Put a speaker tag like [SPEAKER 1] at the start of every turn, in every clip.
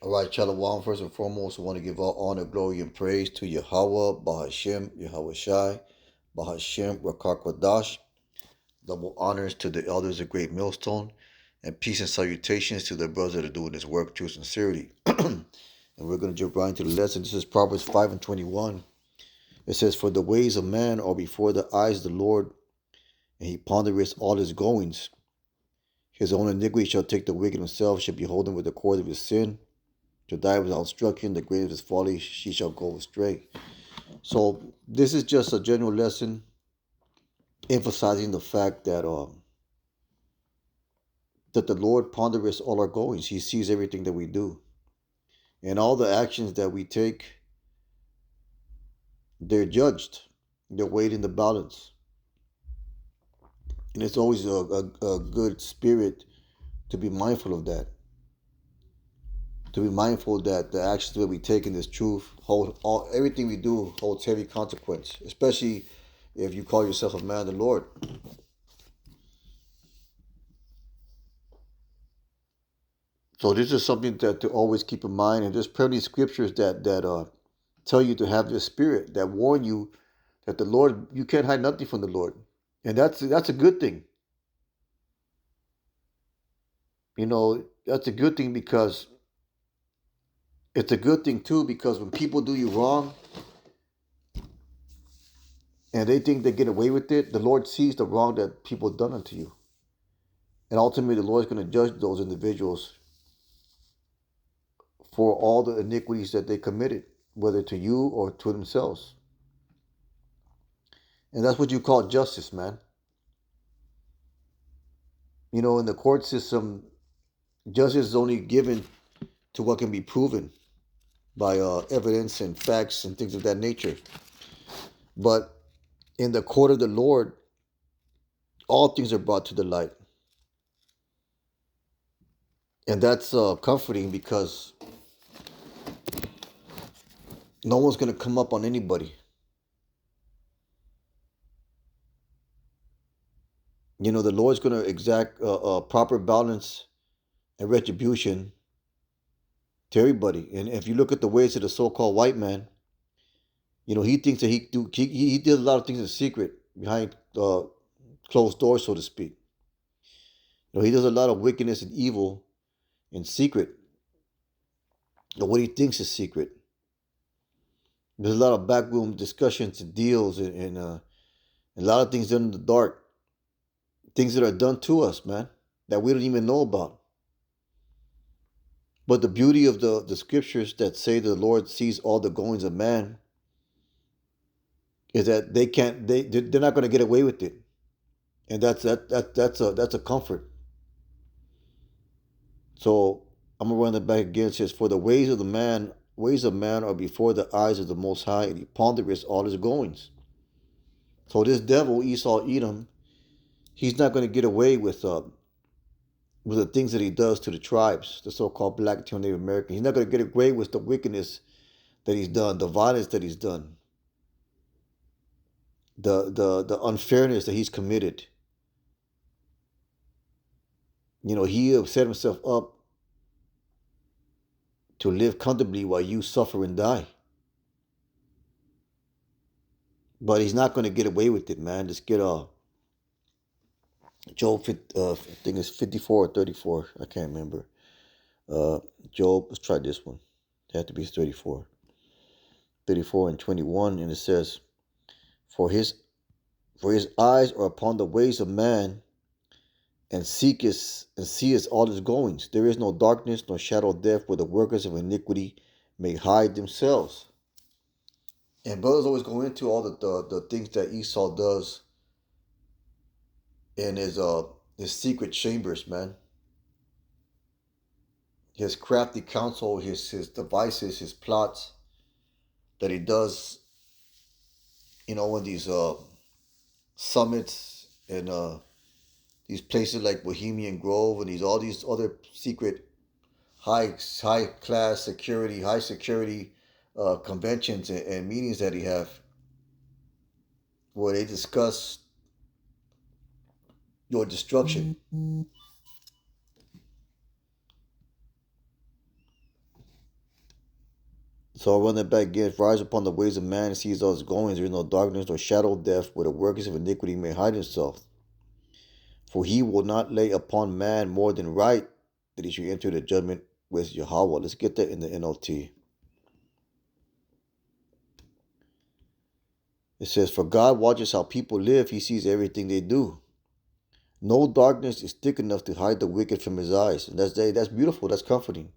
[SPEAKER 1] All right, Shalom. First and foremost, I want to give all honor, glory, and praise to Yahweh, Bahashem, Yahweh Shai, Bahashem, Rakakwadash. Double honors to the elders of Great Millstone, and peace and salutations to the brothers that are doing this work true sincerity. And we're going to jump right into the lesson. This is Proverbs 5 and 21. It says, "For the ways of man are before the eyes of the Lord, and he pondereth all his goings. His own iniquity shall take the wicked himself, shall behold him with the cord of his sin. To die without instruction, the grave of his folly, she shall go astray." So this is just a general lesson emphasizing the fact that the Lord ponders all our goings. He sees everything that we do. And all the actions that we take, they're judged. They're weighed in the balance. And it's always a good spirit to be mindful of that. To be mindful that the actions that we take in this truth everything we do holds heavy consequence, especially if you call yourself a man of the Lord. So this is something that to always keep in mind, and there's plenty of scriptures that tell you to have this spirit that warn you that the Lord, you can't hide nothing from the Lord, and that's a good thing. That's a good thing because it's a good thing too because when people do you wrong and they think they get away with it, the Lord sees the wrong that people have done unto you, and ultimately the Lord is going to judge those individuals for all the iniquities that they committed, whether to you or to themselves. And that's what you call justice, man. In the court system, justice is only given to what can be proven by evidence and facts and things of that nature. But in the court of the Lord, all things are brought to the light. And that's comforting because no one's going to come up on anybody. The Lord's going to exact a proper balance and retribution to everybody. And if you look at the ways of the so-called white man, he thinks that he did a lot of things in secret behind closed doors, so to speak. He does a lot of wickedness and evil in secret, or what he thinks is secret. There's a lot of backroom discussions and deals and a lot of things done in the dark, things that are done to us, man, that we don't even know about. But the beauty of the scriptures that say the Lord sees all the goings of man is that they're not going to get away with it, and that's a comfort. So I'm gonna run it back again. It says, "For the ways of man are before the eyes of the Most High, and he pondereth all his goings." So this devil, Esau, Edom, he's not going to get away with the things that he does to the tribes, the so-called Black Native American. He's not going to get away with the wickedness that he's done, the violence that he's done, the unfairness that he's committed. He have set himself up to live comfortably while you suffer and die. But he's not going to get away with it, man. Just get Job, I think it's 54 or 34. I can't remember. Job, let's try this one. It had to be 34. 34 and 21, and it says, For his eyes are upon the ways of man, and seeth all his goings. There is no darkness, nor shadow of death, where the workers of iniquity may hide themselves. And brothers always go into all the things that Esau does in his secret chambers, man. His crafty counsel, his devices, his plots that he does, in these summits and these places like Bohemian Grove and all these other secret high class security, high security conventions and meetings that he have, where they discuss your destruction. So I run that back again. Rise upon the ways of man and sees all his goings. There is no darkness nor shadow of death where the workers of iniquity may hide himself. For he will not lay upon man more than right that he should enter the judgment with Yahweh. Let's get that in the NLT. It says, for God watches how people live. He sees everything they do. No darkness is thick enough to hide the wicked from his eyes. And that's beautiful. That's comforting.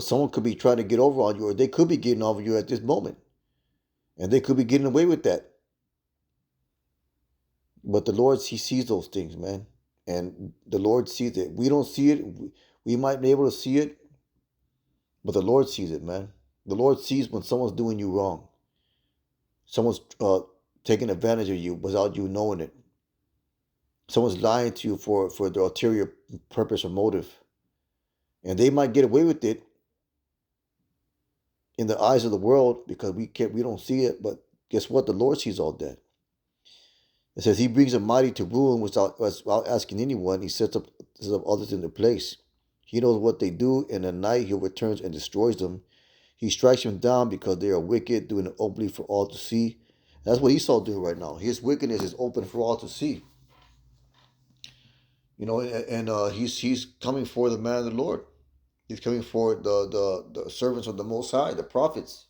[SPEAKER 1] Someone could be trying to get over on you, or they could be getting over you at this moment. And they could be getting away with that. But the Lord, he sees those things, man. And the Lord sees it. We don't see it. We might be able to see it. But the Lord sees it, man. The Lord sees when someone's doing you wrong. Someone's taking advantage of you without you knowing it. Someone's lying to you for their ulterior purpose or motive. And they might get away with it in the eyes of the world because we don't see it. But guess what? The Lord sees all that. It says he brings a mighty to ruin without asking anyone. He sets up others in their place. He knows what they do. In the night he returns and destroys them. He strikes them down because they are wicked, doing it openly for all to see. That's what Esau doing right now. His wickedness is open for all to see. And he's coming for the man of the Lord. He's coming for the servants of the Most High, the prophets.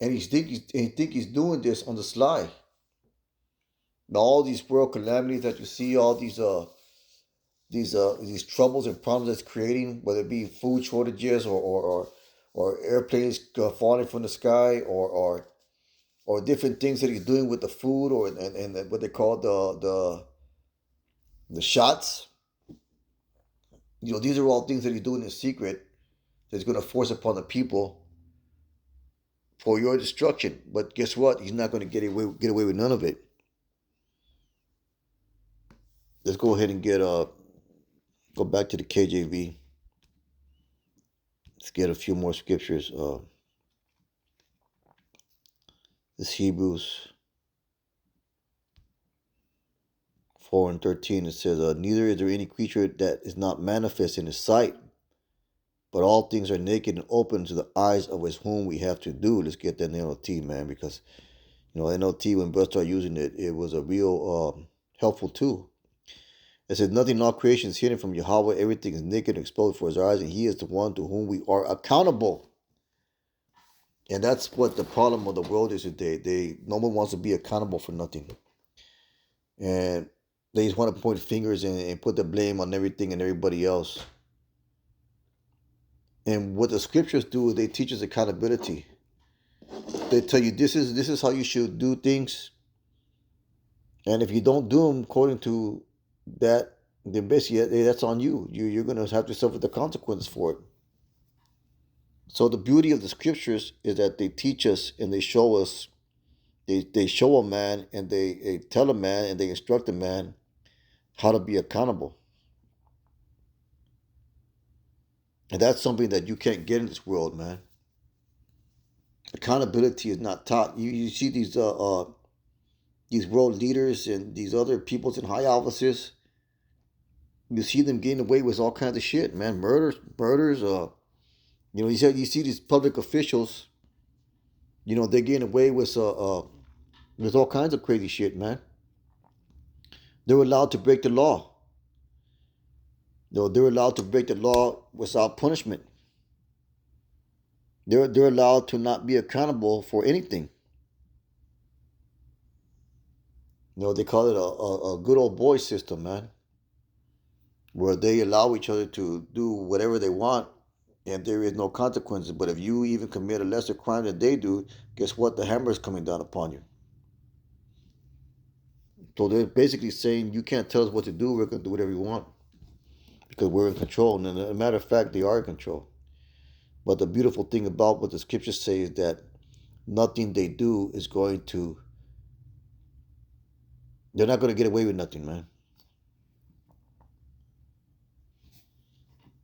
[SPEAKER 1] And he think he's doing this on the sly. Now all these world calamities that you see, all these troubles and problems that's creating, whether it be food shortages or airplanes falling from the sky or different things that he's doing with the food and what they call the shots. These are all things that he's doing in secret that he's going to force upon the people for your destruction. But guess what? He's not going to get away with none of it. Let's go ahead and go back to the KJV. Let's get a few more scriptures. This Hebrews 4:13. It says, neither is there any creature that is not manifest in his sight, but all things are naked and open to the eyes of his whom we have to do. Let's get that in NLT, man, because NLT, when brothers started using it, it was a real helpful tool. It says, nothing in all creation is hidden from Yahweh. Everything is naked and exposed for his eyes, and he is the one to whom we are accountable. And that's what the problem of the world is today. No one wants to be accountable for nothing. And they just want to point fingers and put the blame on everything and everybody else. And what the scriptures do is they teach us accountability. They tell you this is how you should do things. And if you don't do them according to that, then basically that's on you. You're going to have to suffer the consequences for it. So the beauty of the scriptures is that they teach us and they show us. They show a man and they tell a man and they instruct a man how to be accountable. And that's something that you can't get in this world, man. Accountability is not taught. You see these world leaders and these other peoples in high offices. You see them getting away with all kinds of shit, man. Murders. You see these public officials. They're getting away with all kinds of crazy shit, man. They're allowed to break the law. They're allowed to break the law without punishment. They're allowed to not be accountable for anything. They call it a good old boy system, man, where they allow each other to do whatever they want and there is no consequences. But if you even commit a lesser crime than they do, guess what? The hammer is coming down upon you. So they're basically saying, you can't tell us what to do. We're going to do whatever we want because we're in control. And as a matter of fact, they are in control. But the beautiful thing about what the scriptures say is that nothing they do is they're not going to get away with nothing, man.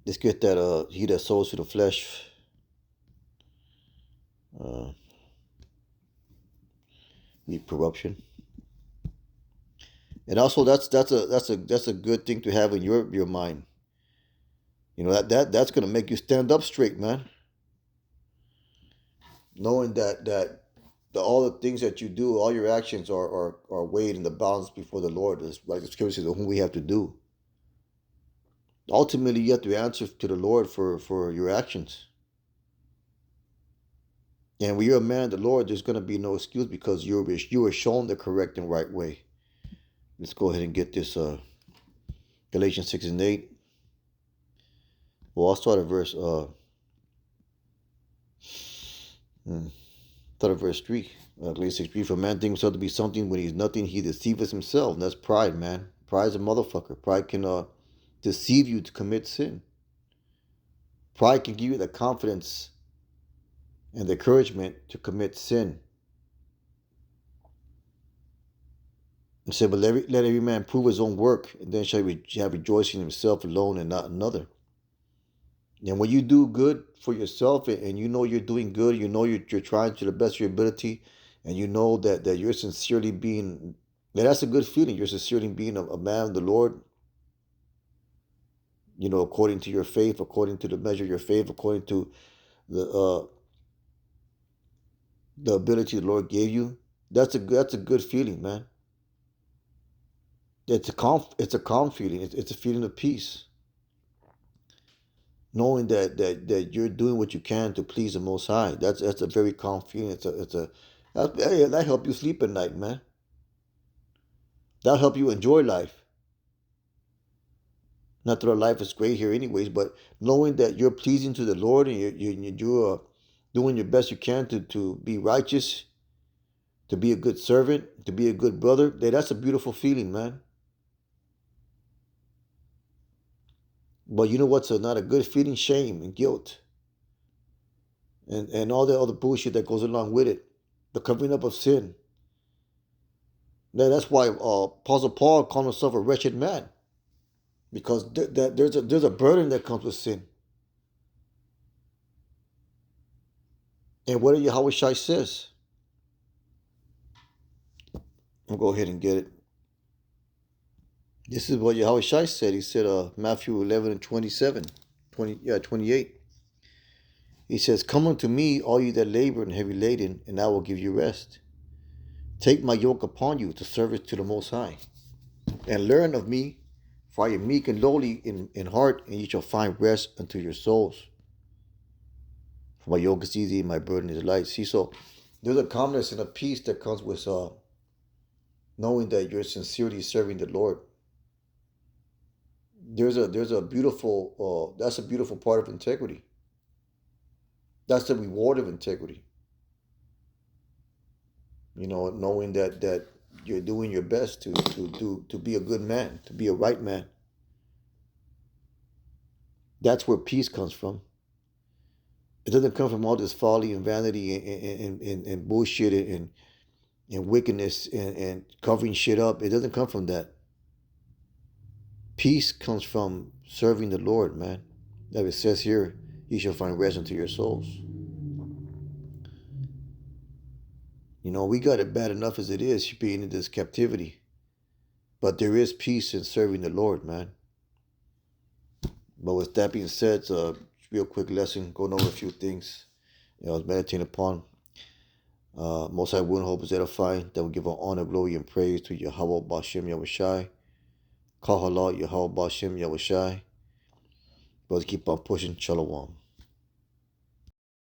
[SPEAKER 1] Let's get that he that sows to the flesh meet corruption. And also that's a good thing to have in your mind. You know, that's gonna make you stand up straight, man. Knowing that all the things that you do, all your actions are weighed in the balance before the Lord, is like the scripture says, whom we have to do. Ultimately, you have to answer to the Lord for your actions. And when you're a man of the Lord, there's going to be no excuse because you were shown the correct and right way. Let's go ahead and get this Galatians 6 and 8. Well, I'll start at verse 3. Galatians 6, 3. For man thinks himself to be something when he's nothing, he deceiveth himself. And that's pride, man. Pride is a motherfucker. Pride can deceive you to commit sin. Pride can give you the confidence and the encouragement to commit sin. It said, but let every man prove his own work, and then shall he have rejoicing in himself alone and not another. And when you do good for yourself, and you know you're doing good, you know you're trying to the best of your ability, and you know that you're sincerely being, that's a good feeling. You're sincerely being a man of the Lord, you know, according to your faith, according to the measure of your faith, according to the ability the Lord gave you. That's a good feeling, man. It's a calm feeling. It's a feeling of peace, knowing that you're doing what you can to please the Most High. That's a very calm feeling. That help you sleep at night, man. That'll help you enjoy life. Not that our life is great here, anyways, but knowing that you're pleasing to the Lord and you're doing your best you can to be righteous, to be a good servant, to be a good brother. That's a beautiful feeling, man. But you know what's not a good feeling? Shame and guilt. And all the other bullshit that goes along with it. The covering up of sin. That's why Apostle Paul called himself a wretched man. Because there's a burden that comes with sin. And what Yahweh Shai says? I'll go ahead and get it. This is what Yahweh Shai said. He said, Matthew 11 and 27. 28. He says, come unto me, all you that labor and heavy laden, and I will give you rest. Take my yoke upon you to service to the Most High. And learn of me, for I am meek and lowly in heart, and you shall find rest unto your souls. For my yoke is easy and my burden is light. See, so there's a calmness and a peace that comes with knowing that you're sincerely serving the Lord. There's a beautiful that's a beautiful part of integrity. That's the reward of integrity. You know, knowing that you're doing your best to be a good man, to be a right man. That's where peace comes from. It doesn't come from all this folly and vanity and bullshit and wickedness and covering shit up. It doesn't come from that. Peace comes from serving the Lord, man. Like it says here, you shall find rest unto your souls. You know, we got it bad enough as it is being in this captivity. But there is peace in serving the Lord, man. But with that being said, it's a real quick lesson, going over a few things I was meditating upon. Most High will and hope is edifying, that will give all honor, glory, and praise to Yahweh Bashem Yahushai. Kahala Yahweh Bashem Yahushai. Brothers, keep on pushing. Shalom.